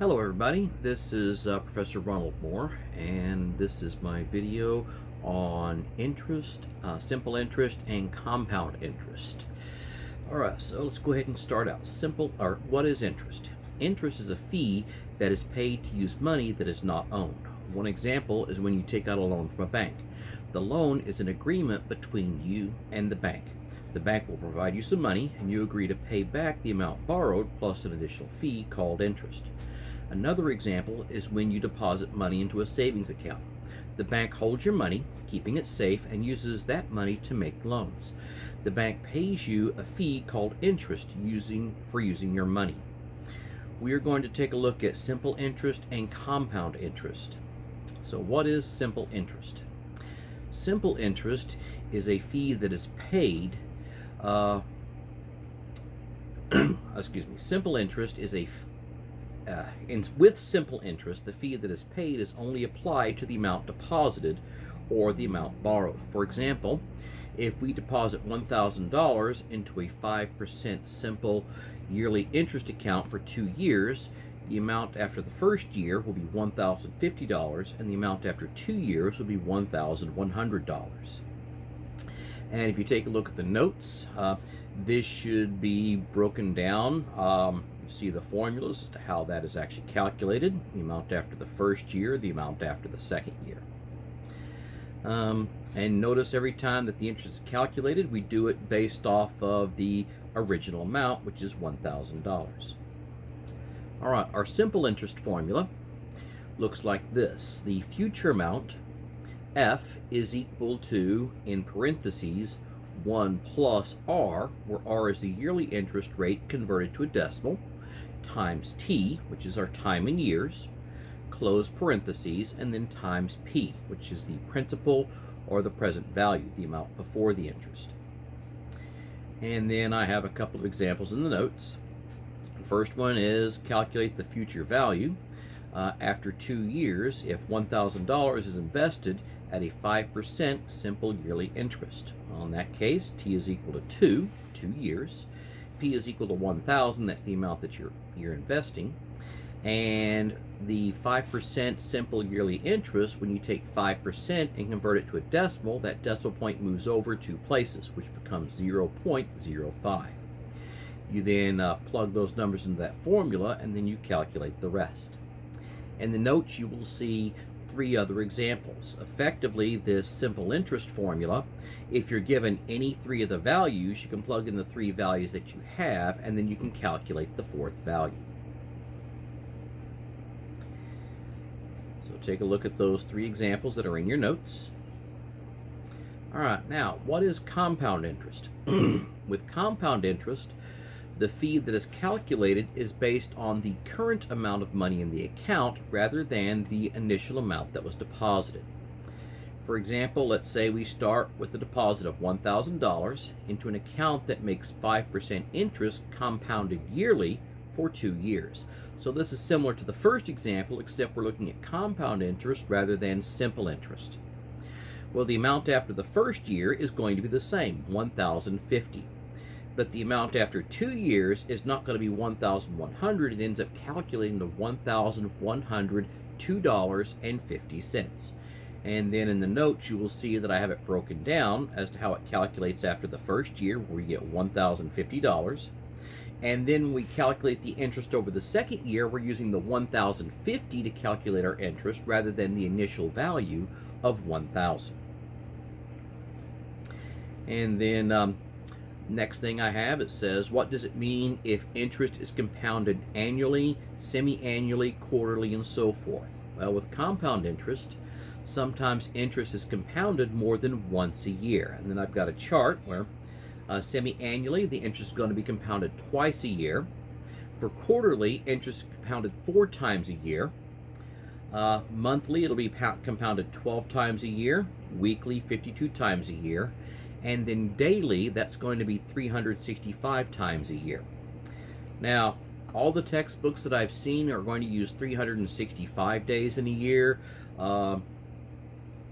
Hello everybody, this is Professor Ronald Moore, and this is my video on interest, simple interest, and compound interest. Alright, so let's go ahead and start out. What is interest? Interest is a fee that is paid to use money that is not owned. One example is when you take out a loan from a bank. The loan is an agreement between you and the bank. The bank will provide you some money, and you agree to pay back the amount borrowed plus an additional fee called interest. Another example is when you deposit money into a savings account. The bank holds your money, keeping it safe, and uses that money to make loans. The bank pays you a fee called interest for using your money. We are going to take a look at simple interest and compound interest. So what is simple interest? Simple interest is a fee that is paid simple interest is with simple interest, the fee that is paid is only applied to the amount deposited or the amount borrowed. For example, if we deposit $1,000 into a 5% simple yearly interest account for 2 years, the amount after the first year will be $1,050, and the amount after 2 years will be $1,100. And if you take a look at the notes, this should be broken down. You see the formulas as to how that is actually calculated, the amount after the first year, the amount after the second year. And notice every time that the interest is calculated, we do it based off of the original amount, which is $1,000. All right, our simple interest formula looks like this. The future amount, F, is equal to, in parentheses, 1 plus R, where R is the yearly interest rate converted to a decimal, times T, which is our time in years, close parentheses, and then times P, which is the principal or the present value, the amount before the interest. And then I have a couple of examples in the notes. The first one is calculate the future value. After 2 years, if $1,000 is invested at a 5% simple yearly interest. In that case, T is equal to 2 years. P is equal to 1,000, that's the amount that you're investing. And the 5% simple yearly interest, when you take 5% and convert it to a decimal, that decimal point moves over 2 places, which becomes 0.05. You then plug those numbers into that formula, and then you calculate the rest. In the notes, you will see 3 other examples. Effectively, this simple interest formula, if you're given any 3 of the values, you can plug in the 3 values that you have, and then you can calculate the 4th value. So take a look at those 3 examples that are in your notes. All right, now, what is compound interest? With compound interest, the fee that is calculated is based on the current amount of money in the account rather than the initial amount that was deposited. For example, let's say we start with a deposit of $1,000 into an account that makes 5% interest compounded yearly for 2 years. So this is similar to the first example, except we're looking at compound interest rather than simple interest. Well, the amount after the first year is going to be the same, $1,050. But the amount after 2 years is not going to be $1,100. It ends up calculating to $1,102.50. And then in the notes, you will see that I have it broken down as to how it calculates after the first year, where we get $1,050. And then we calculate the interest over the second year. We're using the $1,050 to calculate our interest rather than the initial value of $1,000. And then next thing I have, it says, what does it mean if interest is compounded annually, semi-annually, quarterly, and so forth? Well, with compound interest, sometimes interest is compounded more than once a year. And then I've got a chart where semi-annually, the interest is going to be compounded twice a year. For quarterly, interest is compounded 4 times a year. Monthly, it'll be compounded 12 times a year. Weekly, 52 times a year. And then daily, that's going to be 365 times a year. Now, all the textbooks that I've seen are going to use 365 days in a year.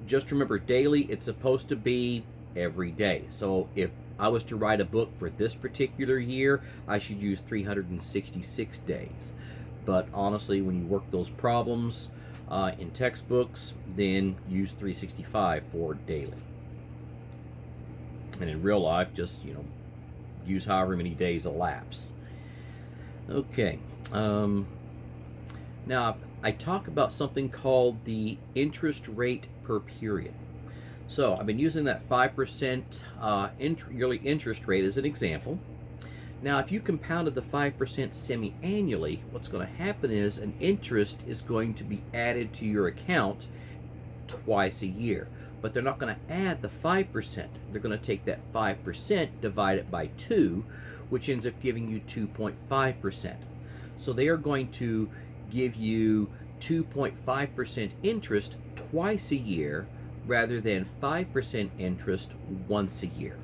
Just remember, daily, it's supposed to be every day. So if I was to write a book for this particular year, I should use 366 days. But honestly, when you work those problems in textbooks, then use 365 for daily. And in real life, just, use however many days elapse. Okay. Now, I talk about something called the interest rate per period. So I've been using that 5% yearly interest rate as an example. Now, if you compounded the 5% semi-annually, what's going to happen is an interest is going to be added to your account twice a year. But they're not going to add the 5%. They're going to take that 5%, divide it by 2, which ends up giving you 2.5%. So they are going to give you 2.5% interest twice a year rather than 5% interest once a year.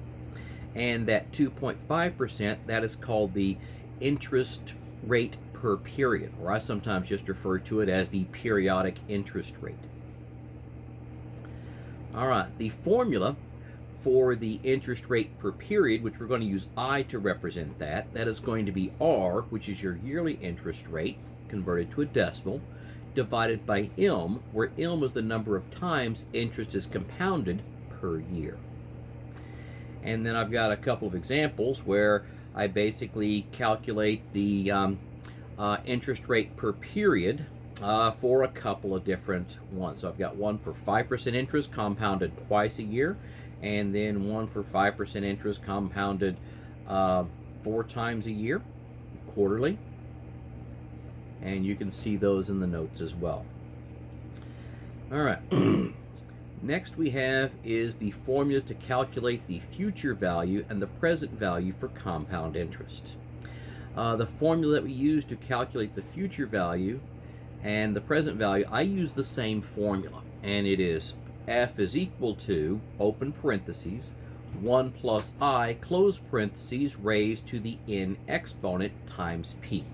And that 2.5%, that is called the interest rate per period, or I sometimes just refer to it as the periodic interest rate. All right, the formula for the interest rate per period, which we're going to use I to represent that is going to be R, which is your yearly interest rate, converted to a decimal, divided by M, where M is the number of times interest is compounded per year. And then I've got a couple of examples where I basically calculate the interest rate per period for a couple of different ones. So I've got one for 5% interest compounded twice a year, and then one for 5% interest compounded 4 times a year, quarterly. And you can see those in the notes as well. All right. Next we have is the formula to calculate the future value and the present value for compound interest. The formula that we use to calculate the future value and the present value, I use the same formula, and it is F is equal to, open parentheses, 1 plus I, close parentheses, raised to the n exponent times P.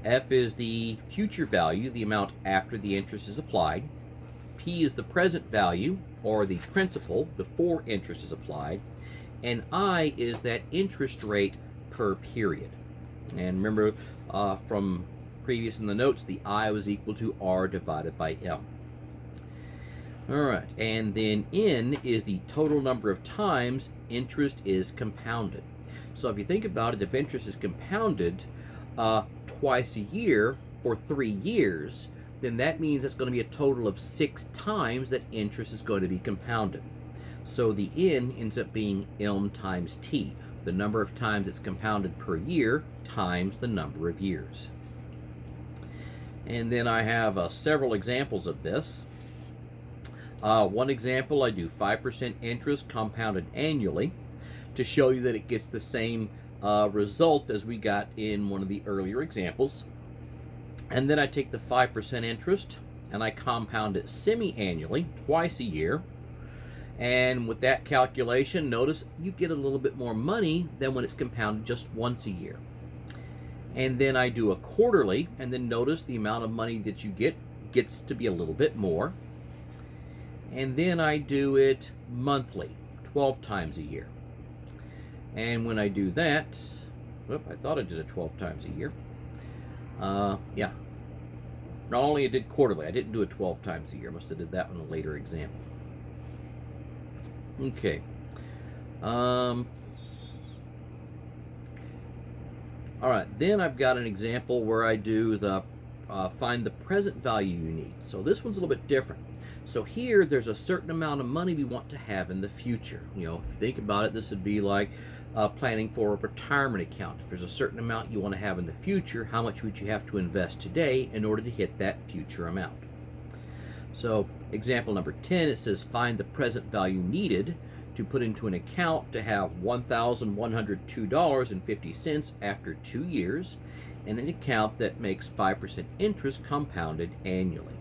F is the future value, the amount after the interest is applied. P is the present value, or the principal, before interest is applied. And I is that interest rate per period. And remember from previous in the notes, the I was equal to R divided by M. All right, and then N is the total number of times interest is compounded. So if you think about it, if interest is compounded twice a year for 3 years, then that means it's going to be a total of 6 times that interest is going to be compounded. So the N ends up being M times T, the number of times it's compounded per year times the number of years. And then I have several examples of this. One example, I do 5% interest compounded annually to show you that it gets the same result as we got in one of the earlier examples. And then I take the 5% interest and I compound it semi-annually, twice a year. And with that calculation, notice you get a little bit more money than when it's compounded just once a year. And then I do a quarterly, and then notice the amount of money that you get gets to be a little bit more. And then I do it monthly, 12 times a year. And when I do that, I thought I did it 12 times a year. Yeah. Not only I did quarterly, I didn't do it 12 times a year. Must have did that in a later example. Okay. All right, then I've got an example where I do the find the present value you need. So this one's a little bit different. So here, there's a certain amount of money we want to have in the future. If you think about it, this would be like planning for a retirement account. If there's a certain amount you want to have in the future, how much would you have to invest today in order to hit that future amount? So example number 10, it says find the present value needed to put into an account to have $1,102.50 after 2 years, and an account that makes 5% interest compounded annually.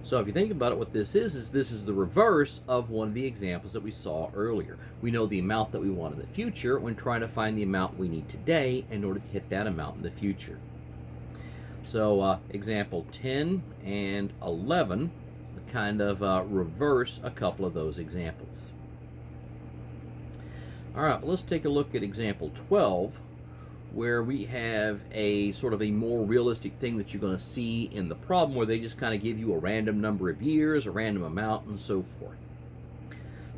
So if you think about it, what this is this is the reverse of one of the examples that we saw earlier. We know the amount that we want in the future when trying to find the amount we need today in order to hit that amount in the future. So example 10 and 11 kind of reverse a couple of those examples. All right, let's take a look at example 12, where we have a sort of a more realistic thing that you're going to see in the problem, where they just kind of give you a random number of years, a random amount, and so forth.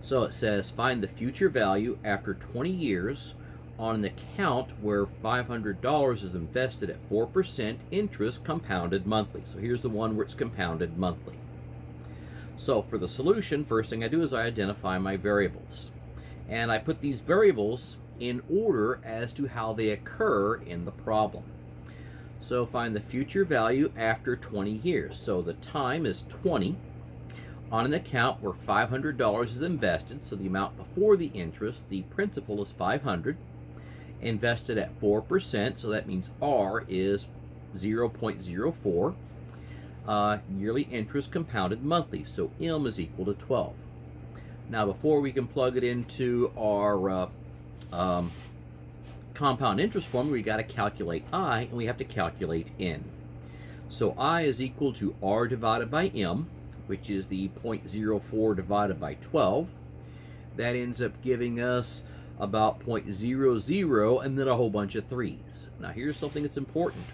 So it says find the future value after 20 years on an account where $500 is invested at 4% interest compounded monthly. So here's the one where it's compounded monthly. So for the solution, first thing I do is I identify my variables. And I put these variables in order as to how they occur in the problem. So find the future value after 20 years. So the time is 20 on an account where $500 is invested. So the amount before the interest, the principal is $500, invested at 4%. So that means R is 0.04. Yearly interest compounded monthly. So M is equal to 12. Now before we can plug it into our compound interest formula, we got to calculate I, and we have to calculate N. So I is equal to R divided by M, which is the 0.04 divided by 12. That ends up giving us about 0.00 and then a whole bunch of threes. Now here's something that's important.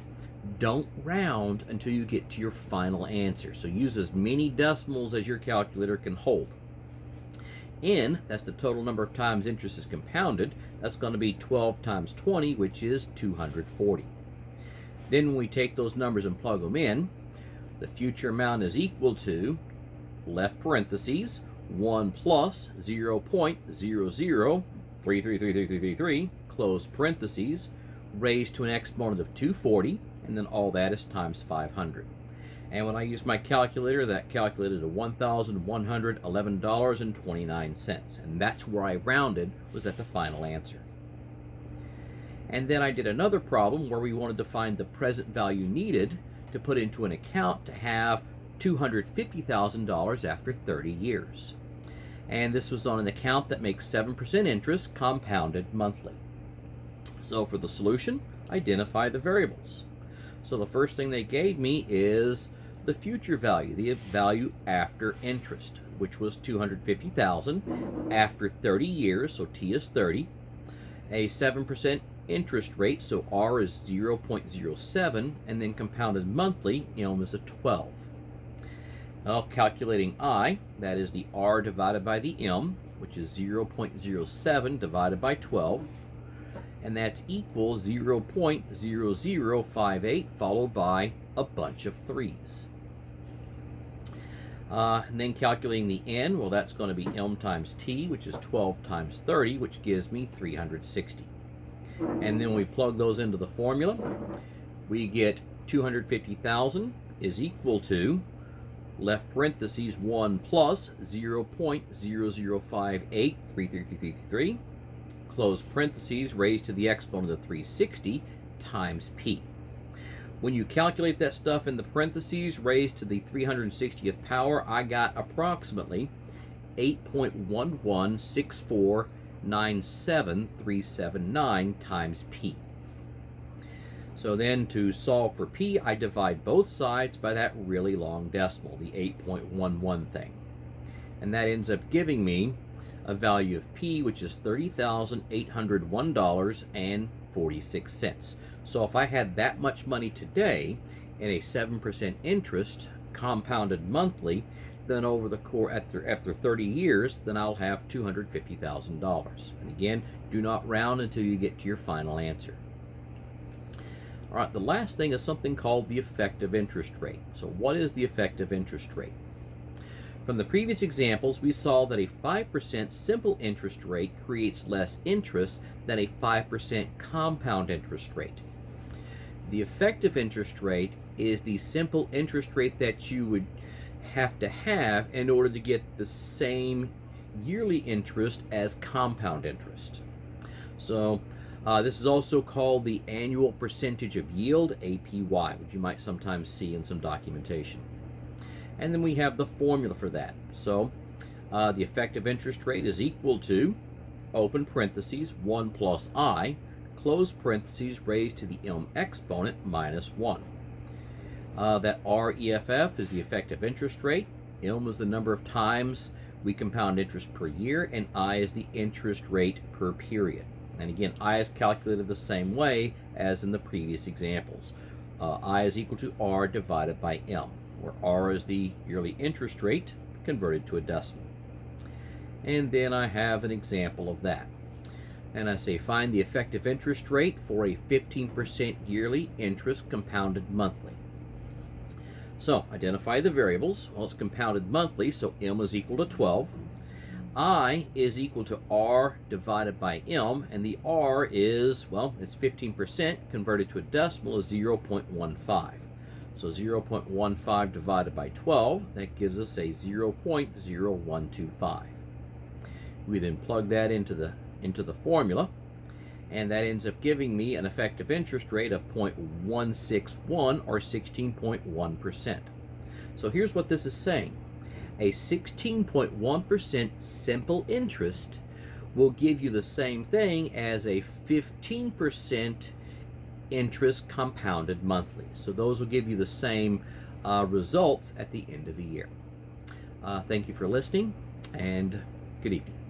Don't round until you get to your final answer. So use as many decimals as your calculator can hold. N, that's the total number of times interest is compounded. That's going to be 12 times 20, which is 240. Then when we take those numbers and plug them in, the future amount is equal to, left parentheses, 1 plus 0.00333333, close parentheses, raised to an exponent of 240, and then all that is times 500. And when I use my calculator, that calculated to $1,111.29. And that's where I rounded, was at the final answer. And then I did another problem where we wanted to find the present value needed to put into an account to have $250,000 after 30 years. And this was on an account that makes 7% interest compounded monthly. So for the solution, identify the variables. So the first thing they gave me is the future value, the value after interest, which was $250,000 after 30 years, so T is 30, a 7% interest rate, so R is 0.07, and then compounded monthly, M is a 12. Now calculating I, that is the R divided by the M, which is 0.07 divided by 12, and that's equal 0.0058 followed by a bunch of threes. And then calculating the N, well, that's going to be M times T, which is 12 times 30, which gives me 360. And then we plug those into the formula. We get 250,000 is equal to, left parentheses, 1 plus 0.00583333, close parentheses, raised to the exponent of 360 times P. When you calculate that stuff in the parentheses raised to the 360th power, I got approximately 8.116497,379 times P. So then to solve for P, I divide both sides by that really long decimal, the 8.11 thing. And that ends up giving me a value of P, which is $30,801.46. So if I had that much money today in a 7% interest compounded monthly, then over the course after 30 years, then I'll have $250,000. And again, do not round until you get to your final answer. All right, the last thing is something called the effective interest rate. So what is the effective interest rate? From the previous examples, we saw that a 5% simple interest rate creates less interest than a 5% compound interest rate. The effective interest rate is the simple interest rate that you would have to have in order to get the same yearly interest as compound interest. So this is also called the annual percentage of yield, APY, which you might sometimes see in some documentation. And then we have the formula for that. So the effective interest rate is equal to, open parentheses, 1 plus I, close parentheses, raised to the M exponent minus 1. That REFF is the effective interest rate, M is the number of times we compound interest per year, and I is the interest rate per period. And again, I is calculated the same way as in the previous examples. I is equal to R divided by M, where R is the yearly interest rate converted to a decimal. And then I have an example of that. And I say find the effective interest rate for a 15% yearly interest compounded monthly. So identify the variables. Well, it's compounded monthly, so M is equal to 12. I is equal to R divided by M, and the R is, well, it's 15%, converted to a decimal is 0.15. So 0.15 divided by 12, that gives us a 0.0125. We then plug that into the formula, and that ends up giving me an effective interest rate of 0.161 or 16.1%. So here's what this is saying. A 16.1% simple interest will give you the same thing as a 15% interest compounded monthly. So those will give you the same results at the end of the year. Thank you for listening, and good evening.